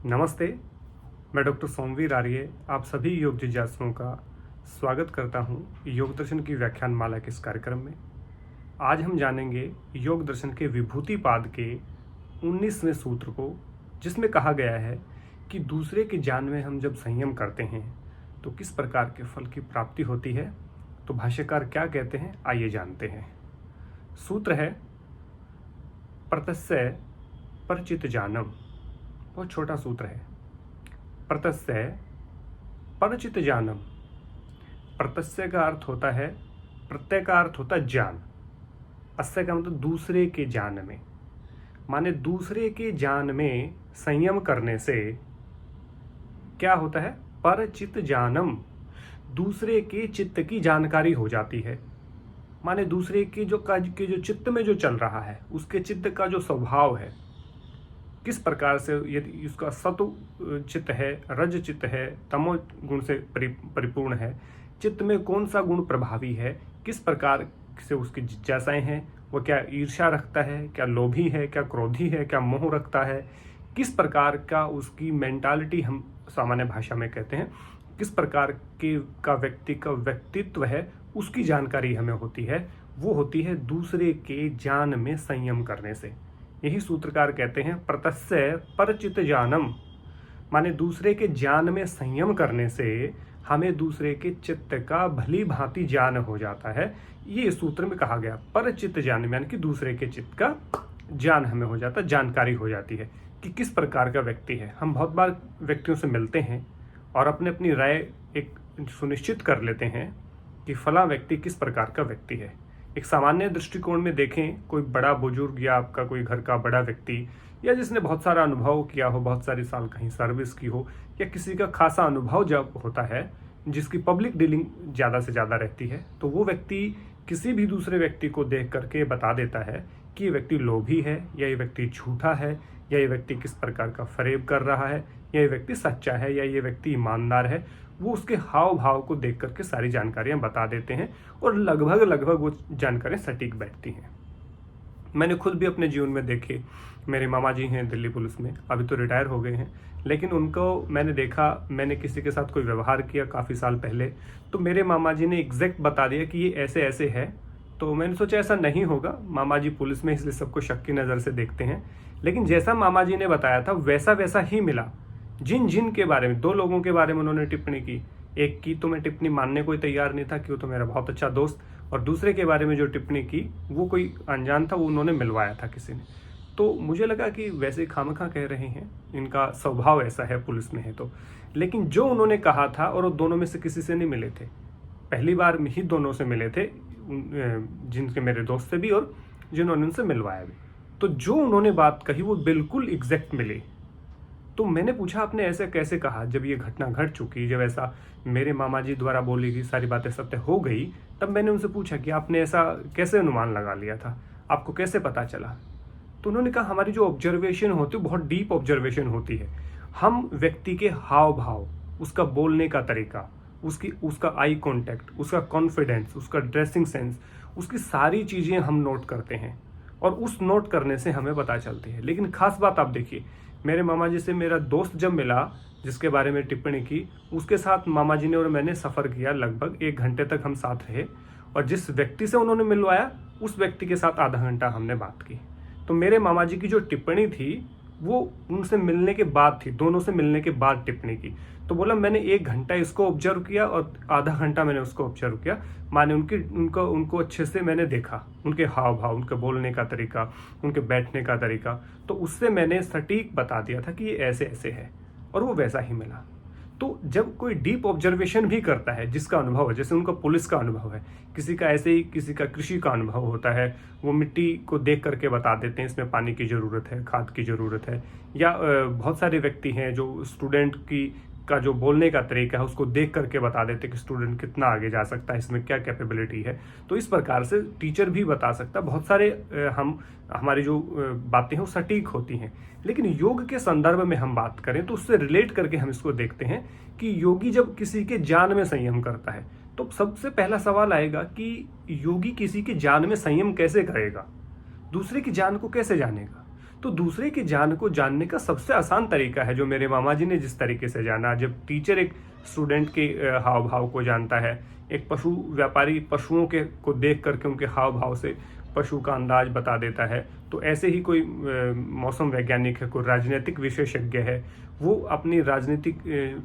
नमस्ते। मैं डॉक्टर सोमवीर आर्य आप सभी योग जिज्ञासुओं का स्वागत करता हूं योग दर्शन की व्याख्यान माला के इस कार्यक्रम में। आज हम जानेंगे योग दर्शन के विभूतिपाद के 19वें सूत्र को, जिसमें कहा गया है कि दूसरे की जान में हम जब संयम करते हैं तो किस प्रकार के फल की प्राप्ति होती है। तो भाष्यकार क्या कहते हैं, आइए जानते हैं। सूत्र है प्रतस्य परचित जानम। बहुत छोटा सूत्र है। प्रतस्य परचित जानम। प्रतस्य का अर्थ होता है, प्रत्यय का अर्थ होता है जान। अस्य का मतलब दूसरे के जान में, माने दूसरे के जान में संयम करने से क्या होता है, परचित जानम, दूसरे के चित्त की जानकारी हो जाती है। माने दूसरे के जो चित्त में जो चल रहा है, उसके चित्त का जो स्वभाव है, किस प्रकार से, यदि उसका सत्व चित्त है, रज चित्त है, तमो गुण से परिपूर्ण है, चित्त में कौन सा गुण प्रभावी है, किस प्रकार से उसकी जिज्ञासाएं हैं, वो क्या ईर्ष्या रखता है, क्या लोभी है, क्या क्रोधी है, क्या मोह रखता है, किस प्रकार का उसकी मेंटालिटी हम सामान्य भाषा में कहते हैं, किस प्रकार का व्यक्ति का व्यक्तित्व है, उसकी जानकारी हमें होती है। वो होती है दूसरे के जान में संयम करने से। यही सूत्रकार कहते हैं प्रतस्य परचित जानम, माने दूसरे के जान में संयम करने से हमें दूसरे के चित्त का भली भांति ज्ञान हो जाता है। ये सूत्र में कहा गया परचित ज्ञान, यानी कि दूसरे के चित्त का ज्ञान हमें हो जाता है, जानकारी हो जाती है कि किस प्रकार का व्यक्ति है। हम बहुत बार व्यक्तियों से मिलते हैं और अपने अपनी राय एक सुनिश्चित कर लेते हैं कि फला व्यक्ति किस प्रकार का व्यक्ति है। एक सामान्य दृष्टिकोण में देखें, कोई बड़ा बुजुर्ग या आपका कोई घर का बड़ा व्यक्ति, या जिसने बहुत सारा अनुभव किया हो, बहुत सारी साल कहीं सर्विस की हो, या किसी का खासा अनुभव जब होता है, जिसकी पब्लिक डीलिंग ज़्यादा से ज़्यादा रहती है, तो वो व्यक्ति किसी भी दूसरे व्यक्ति को देख करके बता देता है कि ये व्यक्ति लोभी है, या ये व्यक्ति झूठा है, या ये व्यक्ति किस प्रकार का फरेब कर रहा है, या ये व्यक्ति सच्चा है, या ये व्यक्ति ईमानदार है। वो उसके हाव भाव को देख करके सारी जानकारियां बता देते हैं और लगभग वो जानकारियां सटीक बैठती हैं। मैंने खुद भी अपने जीवन में देखे। मेरे मामा जी हैं दिल्ली पुलिस में, अभी तो रिटायर हो गए हैं, लेकिन उनको मैंने देखा, मैंने किसी के साथ कोई व्यवहार किया काफ़ी साल पहले, तो मेरे मामा जी ने एग्जैक्ट बता दिया कि ये ऐसे ऐसे है। तो मैंने सोचा ऐसा नहीं होगा, मामा जी पुलिस में इसलिए सबको शक की नज़र से देखते हैं, लेकिन जैसा मामा जी ने बताया था वैसा वैसा ही मिला। जिन के बारे में, दो लोगों के बारे में उन्होंने टिप्पणी की, एक की तो मैं टिप्पणी मानने को तैयार नहीं था कि वो तो मेरा बहुत अच्छा दोस्त, और दूसरे के बारे में जो टिप्पणी की वो कोई अनजान था, वो उन्होंने मिलवाया था किसी ने। तो मुझे लगा कि वैसे खामखा कह रहे हैं, इनका स्वभाव ऐसा है, पुलिस में है तो। लेकिन जो उन्होंने कहा था, और वो दोनों में से किसी से नहीं मिले थे, पहली बार ही दोनों से मिले थे, जिनके मेरे दोस्त से भी और जिन्होंने उनसे मिलवाया भी। तो जो उन्होंने बात कही वो बिल्कुल एग्जैक्ट मिली। तो मैंने पूछा आपने ऐसे कैसे कहा, जब ये घटना घट चुकी, जब ऐसा मेरे मामा जी द्वारा बोली गई सारी बातें सत्य हो गई, तब मैंने उनसे पूछा कि आपने ऐसा कैसे अनुमान लगा लिया था, आपको कैसे पता चला। तो उन्होंने कहा हमारी जो ऑब्जर्वेशन होती है बहुत डीप ऑब्जर्वेशन होती है। हम व्यक्ति के हाव भाव, उसका बोलने का तरीका, उसका आई कॉन्टैक्ट, उसका कॉन्फिडेंस, उसका ड्रेसिंग सेंस, उसकी सारी चीज़ें हम नोट करते हैं और उस नोट करने से हमें पता चलती है। लेकिन खास बात आप देखिए, मेरे मामा जी से मेरा दोस्त जब मिला जिसके बारे में टिप्पणी की, उसके साथ मामा जी ने और मैंने सफ़र किया, लगभग 1 घंटे तक हम साथ रहे, और जिस व्यक्ति से उन्होंने मिलवाया उस व्यक्ति के साथ आधा घंटा हमने बात की। तो मेरे मामा जी की जो टिप्पणी थी वो उनसे मिलने के बाद थी, दोनों से मिलने के बाद टिप्पणी की। तो बोला मैंने 1 घंटा इसको ऑब्जर्व किया और आधा घंटा मैंने उसको ऑब्जर्व किया, माने उनको अच्छे से मैंने देखा, उनके हाव भाव, उनके बोलने का तरीका, उनके बैठने का तरीका, तो उससे मैंने सटीक बता दिया था कि ये ऐसे ऐसे है, और वो वैसा ही मिला। तो जब कोई डीप ऑब्जर्वेशन भी करता है, जिसका अनुभव है, जैसे उनका पुलिस का अनुभव है, किसी का ऐसे ही किसी का कृषि का अनुभव होता है, वो मिट्टी को देख करके बता देते हैं इसमें पानी की ज़रूरत है, खाद की ज़रूरत है, या बहुत सारे व्यक्ति हैं जो स्टूडेंट का जो बोलने का तरीका है उसको देख करके बता देते हैं कि स्टूडेंट कितना आगे जा सकता है, इसमें क्या कैपेबिलिटी है। तो इस प्रकार से टीचर भी बता सकता है। बहुत सारे हमारी जो बातें हैं वो सटीक होती हैं। लेकिन योग के संदर्भ में हम बात करें तो उससे रिलेट करके हम इसको देखते हैं कि योगी जब किसी के जान में संयम करता है तो सबसे पहला सवाल आएगा कि योगी किसी की जान में संयम कैसे करेगा, दूसरे की जान को कैसे जानेगा। तो दूसरे की जान को जानने का सबसे आसान तरीका है, जो मेरे मामा जी ने जिस तरीके से जाना, जब टीचर एक स्टूडेंट के हाव भाव को जानता है, एक पशु व्यापारी पशुओं के को देख करके उनके हाव भाव से पशु का अंदाज बता देता है, तो ऐसे ही कोई मौसम वैज्ञानिक है, कोई राजनीतिक विशेषज्ञ है, वो अपनी राजनीतिक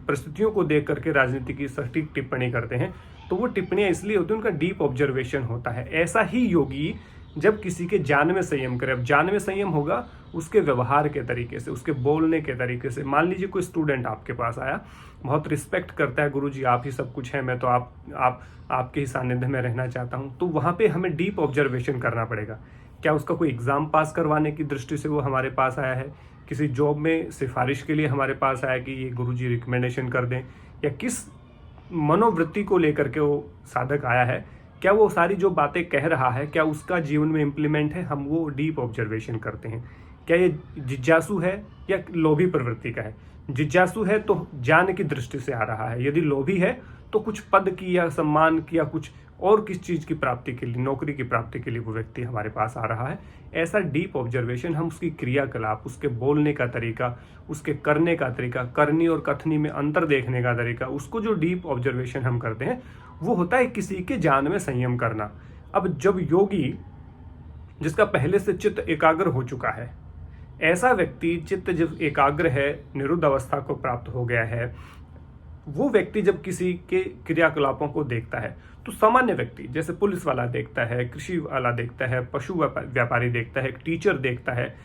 परिस्थितियों को देख करके राजनीति की सटीक टिप्पणी करते हैं। तो वो टिप्पणियाँ इसलिए होती हैं, उनका डीप ऑब्जर्वेशन होता है। ऐसा ही योगी जब किसी के जान में संयम करे, अब जान में संयम होगा उसके व्यवहार के तरीके से, उसके बोलने के तरीके से। मान लीजिए कोई स्टूडेंट आपके पास आया, बहुत रिस्पेक्ट करता है, गुरुजी आप ही सब कुछ है, मैं तो आपके ही सानिध्य में रहना चाहता हूँ, तो वहाँ पे हमें डीप ऑब्जर्वेशन करना पड़ेगा। क्या उसका कोई एग्ज़ाम पास करवाने की दृष्टि से वो हमारे पास आया है, किसी जॉब में सिफारिश के लिए हमारे पास आया कि ये गुरुजी रिकमेंडेशन कर दें, या किस मनोवृत्ति को लेकर के वो साधक आया है, क्या वो सारी जो बातें कह रहा है क्या उसका जीवन में इम्प्लीमेंट है, हम वो डीप ऑब्जर्वेशन करते हैं। क्या ये जिज्ञासु है या लोभी प्रवृत्ति का है। जिज्ञासु है तो ज्ञान की दृष्टि से आ रहा है, यदि लोभी है तो कुछ पद की या सम्मान की या कुछ और किस चीज़ की प्राप्ति के लिए, नौकरी की प्राप्ति के लिए वो व्यक्ति हमारे पास आ रहा है। ऐसा डीप ऑब्जर्वेशन हम उसकी क्रियाकलाप, उसके बोलने का तरीका, उसके करने का तरीका, करनी और कथनी में अंतर देखने का तरीका, उसको जो डीप ऑब्जर्वेशन हम करते हैं वो होता है किसी के जान में संयम करना। अब जब योगी जिसका पहले से चित्त एकाग्र हो चुका है, ऐसा व्यक्ति चित्त जब एकाग्र है, निरुद्ध अवस्था को प्राप्त हो गया है, वो व्यक्ति जब किसी के क्रियाकलापों को देखता है, तो सामान्य व्यक्ति जैसे पुलिस वाला देखता है, कृषि वाला देखता है, पशु व्यापारी देखता है, टीचर देखता है,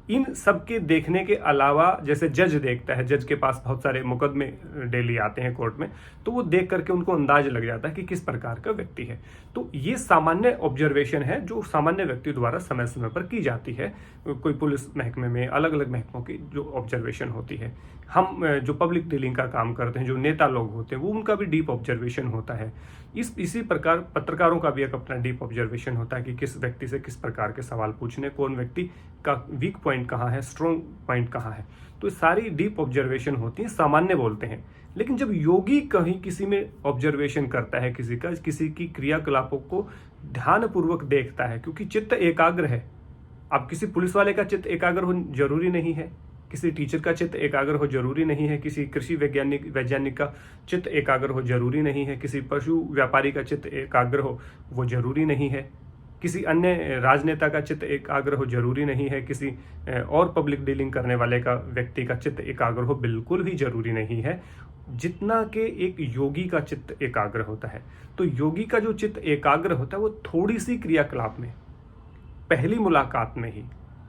इन सब के देखने के अलावा जैसे जज देखता है, जज के पास बहुत सारे मुकदमे डेली आते हैं कोर्ट में, तो वो देख करके उनको अंदाज लग जाता है कि किस प्रकार का व्यक्ति है। तो ये सामान्य ऑब्जर्वेशन है जो सामान्य व्यक्ति द्वारा समय समय पर की जाती है। कोई पुलिस महकमे में अलग अलग महकमों की जो ऑब्जर्वेशन होती है, हम जो पब्लिक डीलिंग का काम करते हैं, जो नेता लोग होते हैं, वो उनका भी डीप ऑब्जर्वेशन होता है। इसी प्रकार पत्रकारों का भी एक अपना डीप ऑब्जर्वेशन होता है कि किस व्यक्ति से किस प्रकार के सवाल पूछने, कौन व्यक्ति का वीक पॉइंट कहाँ है, स्ट्रॉन्ग पॉइंट कहाँ है। तो सारी डीप ऑब्जर्वेशन होती है, सामान्य बोलते हैं। लेकिन जब योगी कहीं किसी में ऑब्जर्वेशन करता है, किसी की क्रियाकलापों को ध्यानपूर्वक देखता है, क्योंकि चित्त एकाग्र है। अब किसी पुलिस वाले का चित्त एकाग्र हो जरूरी नहीं है, किसी टीचर का चित्त एकाग्र हो जरूरी नहीं है, किसी कृषि वैज्ञानिक का चित्त एकाग्र हो जरूरी नहीं है, किसी पशु व्यापारी का चित्त एकाग्र हो वो जरूरी नहीं है, किसी अन्य राजनेता का चित्त एकाग्र हो जरूरी नहीं है, किसी और पब्लिक डीलिंग करने वाले का व्यक्ति का चित्त एकाग्र हो बिल्कुल भी जरूरी नहीं है, जितना के एक योगी का चित्त एकाग्र होता है। तो योगी का जो चित्त एकाग्र होता है वो थोड़ी सी क्रियाकलाप में, पहली मुलाकात में ही,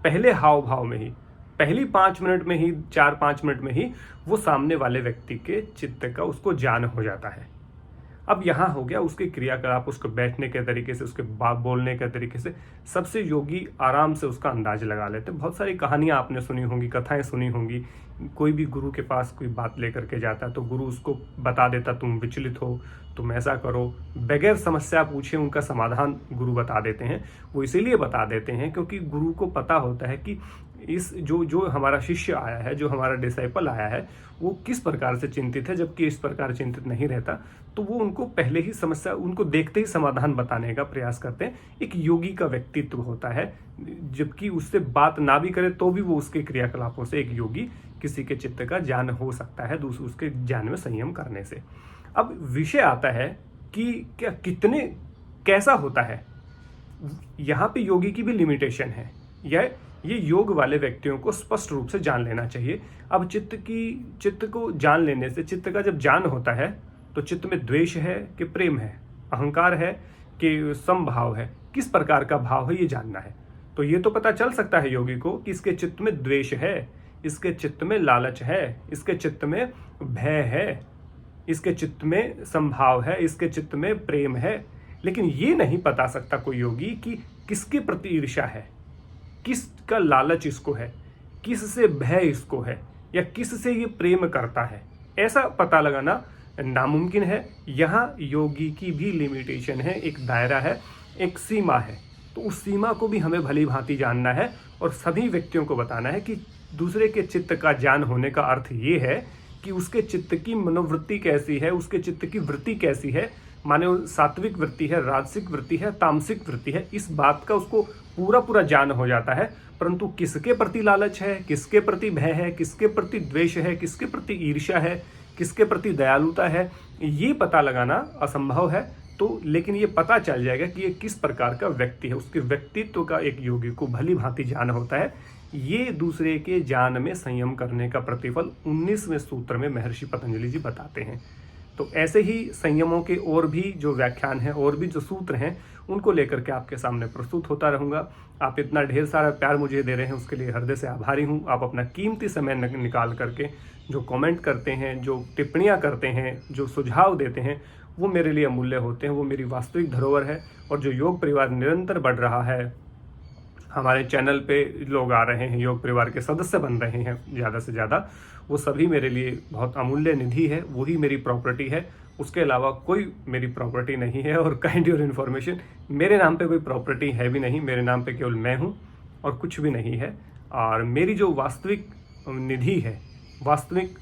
पहले हाव भाव में ही, पहली 5 मिनट में ही, 4-5 मिनट में ही वो सामने वाले व्यक्ति के चित्त का उसको ज्ञान हो जाता है। अब यहाँ हो गया उसके क्रियाकलाप, उसको बैठने के तरीके से, उसके बात बोलने के तरीके से सबसे योगी आराम से उसका अंदाज लगा लेते हैं। बहुत सारी कहानियाँ आपने सुनी होंगी, कथाएं सुनी होंगी। कोई भी गुरु के पास कोई बात लेकर के जाता है तो गुरु उसको बता देता, तुम विचलित हो, तुम ऐसा करो, बगैर समस्या पूछे उनका समाधान गुरु बता देते हैं। वो इसीलिए बता देते हैं क्योंकि गुरु को पता होता है कि इस जो हमारा शिष्य आया है, जो हमारा डिसाइपल आया है, वो किस प्रकार से चिंतित है, जबकि इस प्रकार चिंतित नहीं रहता। तो वो उनको पहले ही समस्या, उनको देखते ही समाधान बताने का प्रयास करते हैं। एक योगी का व्यक्तित्व होता है, जबकि उससे बात ना भी करे तो भी वो उसके क्रियाकलापों से एक योगी किसी के चित्त का ज्ञान हो सकता है, उसके ज्ञान में संयम करने से। अब विषय आता है कि क्या कैसा होता है। यहाँ पे योगी की भी लिमिटेशन है। ये योग वाले व्यक्तियों को स्पष्ट रूप से जान लेना चाहिए। अब चित्त को जान लेने से, चित्त का जब ज्ञान होता है तो चित्त में द्वेष है कि प्रेम है, अहंकार है कि समभाव है, किस प्रकार का भाव है ये जानना है। तो ये तो पता चल सकता है योगी को कि इसके चित्त में द्वेष है, इसके चित्त में लालच है, इसके चित्त में भय है, इसके चित्त में संभाव है, इसके चित्त में प्रेम है। लेकिन ये नहीं बता सकता कोई योगी कि किसके प्रति ईर्ष्या है, किसका लालच इसको है, किससे भय इसको है, या किससे ये प्रेम करता है। ऐसा पता लगाना नामुमकिन है। यहाँ योगी की भी लिमिटेशन है, एक दायरा है, एक सीमा है। तो उस सीमा को भी हमें भली भांति जानना है और सभी व्यक्तियों को बताना है कि दूसरे के चित्त का ज्ञान होने का अर्थ ये है कि उसके चित्त की मनोवृत्ति कैसी है, उसके चित्त की वृत्ति कैसी है, माने वो सात्विक वृत्ति है, राजसिक वृत्ति है, तामसिक वृत्ति है, इस बात का उसको पूरा पूरा ज्ञान हो जाता है। परंतु किसके प्रति लालच है, किसके प्रति भय है, किसके प्रति द्वेष है, किसके प्रति ईर्ष्या है, किसके प्रति दयालुता है, ये पता लगाना असंभव है। तो लेकिन ये पता चल जाएगा कि ये किस प्रकार का व्यक्ति है, उसके व्यक्तित्व का एक योगी को भली भांति ज्ञान होता है। ये दूसरे के ज्ञान में संयम करने का प्रतिफल 19वें सूत्र में महर्षि पतंजलि जी बताते हैं। तो ऐसे ही संयमों के और भी जो व्याख्यान हैं और भी जो सूत्र हैं उनको लेकर के आपके सामने प्रस्तुत होता रहूँगा। आप इतना ढेर सारा प्यार मुझे दे रहे हैं, उसके लिए हृदय से आभारी हूँ। आप अपना कीमती समय निकाल करके जो कमेंट करते हैं, जो टिप्पणियाँ करते हैं, जो सुझाव देते हैं, वो मेरे लिए अमूल्य होते हैं। वो मेरी वास्तविक धरोहर है। और जो योग परिवार निरंतर बढ़ रहा है, हमारे चैनल पे लोग आ रहे हैं, योग परिवार के सदस्य बन रहे हैं ज़्यादा से ज़्यादा, वो सभी मेरे लिए बहुत अमूल्य निधि है। वही मेरी प्रॉपर्टी है। उसके अलावा कोई मेरी प्रॉपर्टी नहीं है। और काइंड योर इन्फॉर्मेशन, मेरे नाम पे कोई प्रॉपर्टी है भी नहीं। मेरे नाम पे केवल मैं हूँ और कुछ भी नहीं है। और मेरी जो वास्तविक निधि है, वास्तविक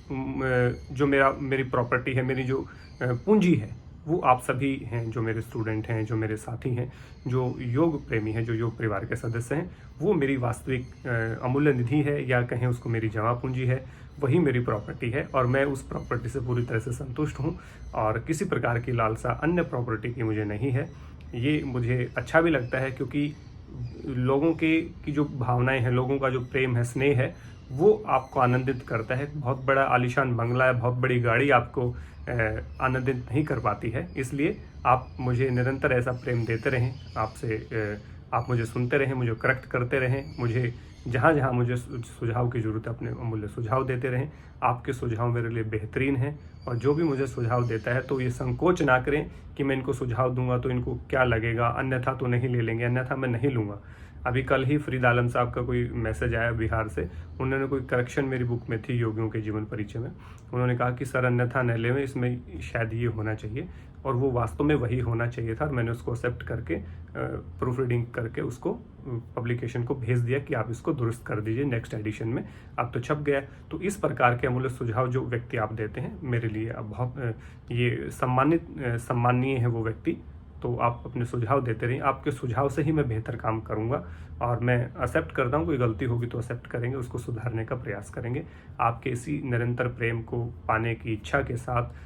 जो मेरी प्रॉपर्टी है, मेरी जो पूंजी है, वो आप सभी हैं, जो मेरे स्टूडेंट हैं, जो मेरे साथी हैं, जो योग प्रेमी हैं, जो योग परिवार के सदस्य हैं। वो मेरी वास्तविक अमूल्य निधि है, या कहें उसको मेरी जमा पूंजी है। वही मेरी प्रॉपर्टी है और मैं उस प्रॉपर्टी से पूरी तरह से संतुष्ट हूँ। और किसी प्रकार की लालसा अन्य प्रॉपर्टी की मुझे नहीं है। ये मुझे अच्छा भी लगता है, क्योंकि लोगों की जो भावनाएं हैं, लोगों का जो प्रेम है, स्नेह है, वो आपको आनंदित करता है। बहुत बड़ा आलीशान बंगला है, बहुत बड़ी गाड़ी आपको आनंदित नहीं कर पाती है। इसलिए आप मुझे निरंतर ऐसा प्रेम देते रहें, आप मुझे सुनते रहें, मुझे करेक्ट करते रहें, मुझे जहाँ जहाँ मुझे सुझाव की ज़रूरत है अपने अमूल्य सुझाव देते रहें। आपके सुझाव मेरे लिए बेहतरीन हैं। और जो भी मुझे सुझाव देता है तो ये संकोच ना करें कि मैं इनको सुझाव दूंगा तो इनको क्या लगेगा, अन्यथा तो नहीं ले लेंगे, अन्यथा मैं नहीं लूँगा। अभी कल ही फरीद आलम साहब का कोई मैसेज आया बिहार से। उन्होंने कोई करेक्शन मेरी बुक में थी, योगियों के जीवन परिचय में। उन्होंने कहा कि सर अन्यथा न लें, इसमें शायद ये होना चाहिए। और वो वास्तव में वही होना चाहिए था। और मैंने उसको एक्सेप्ट करके प्रूफ रीडिंग करके उसको पब्लिकेशन को भेज दिया कि आप इसको दुरुस्त कर दीजिए नेक्स्ट एडिशन में। अब तो छप गया। तो इस प्रकार के अमूल्य सुझाव जो व्यक्ति आप देते हैं, मेरे लिए अब बहुत ये सम्माननीय है वो व्यक्ति। तो आप अपने सुझाव देते रहिए। आपके सुझाव से ही मैं बेहतर काम करूंगा। और मैं एक्सेप्ट करता हूँ, कोई गलती होगी तो एक्सेप्ट करेंगे, उसको सुधारने का प्रयास करेंगे। आपके इसी निरंतर प्रेम को पाने की इच्छा के साथ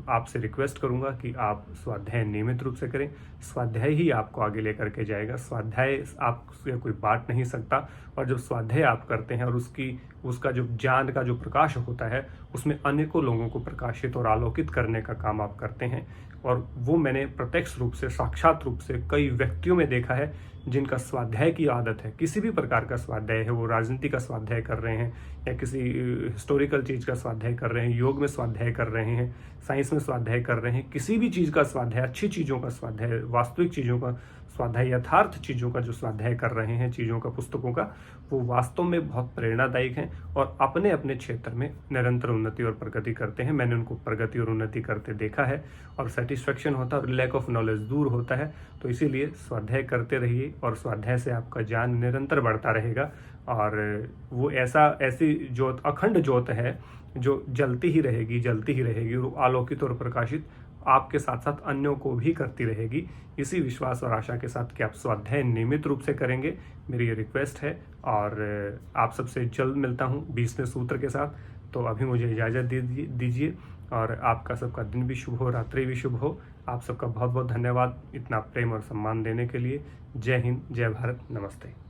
आपसे रिक्वेस्ट करूंगा कि आप स्वाध्याय नियमित रूप से करें। स्वाध्याय ही आपको आगे लेकर के जाएगा। स्वाध्याय आपसे कोई बांट नहीं सकता। और जब स्वाध्याय आप करते हैं और उसका जो ज्ञान का जो प्रकाश होता है, उसमें अनेकों लोगों को प्रकाशित और आलोकित करने का काम आप करते हैं। और वो मैंने प्रत्यक्ष रूप से, साक्षात रूप से कई व्यक्तियों में देखा है जिनका स्वाध्याय की आदत है। किसी भी प्रकार का स्वाध्याय है, वो राजनीति का स्वाध्याय कर रहे हैं या किसी हिस्टोरिकल चीज़ का स्वाध्याय कर रहे हैं, योग में स्वाध्याय कर रहे हैं, साइंस में स्वाध्याय कर रहे हैं, किसी भी चीज़ का स्वाध्याय, अच्छी चीज़ों का स्वाध्याय, वास्तविक चीज़ों का स्वाध्याय, यथार्थ चीज़ों का जो स्वाध्याय कर रहे हैं, चीज़ों का, पुस्तकों का, वो वास्तव में बहुत प्रेरणादायक हैं और अपने अपने क्षेत्र में निरंतर उन्नति और प्रगति करते हैं। मैंने उनको प्रगति और उन्नति करते देखा है और सेटिस्फेक्शन होता है और लैक ऑफ नॉलेज दूर होता है। तो इसीलिए स्वाध्याय करते रहिए और स्वाध्याय से आपका ज्ञान निरंतर बढ़ता रहेगा। और वो ऐसी ज्योत, अखंड ज्योत है जो जलती ही रहेगी और आलोकित और प्रकाशित आपके साथ साथ अन्यों को भी करती रहेगी। इसी विश्वास और आशा के साथ कि आप स्वाध्याय नियमित रूप से करेंगे, मेरी ये रिक्वेस्ट है। और आप सबसे जल्द मिलता हूँ 20वें सूत्र के साथ। तो अभी मुझे इजाज़त दीजिए और आपका सबका दिन भी शुभ हो, रात्रि भी शुभ हो। आप सबका बहुत बहुत धन्यवाद इतना प्रेम और सम्मान देने के लिए। जय हिंद, जय भारत, नमस्ते।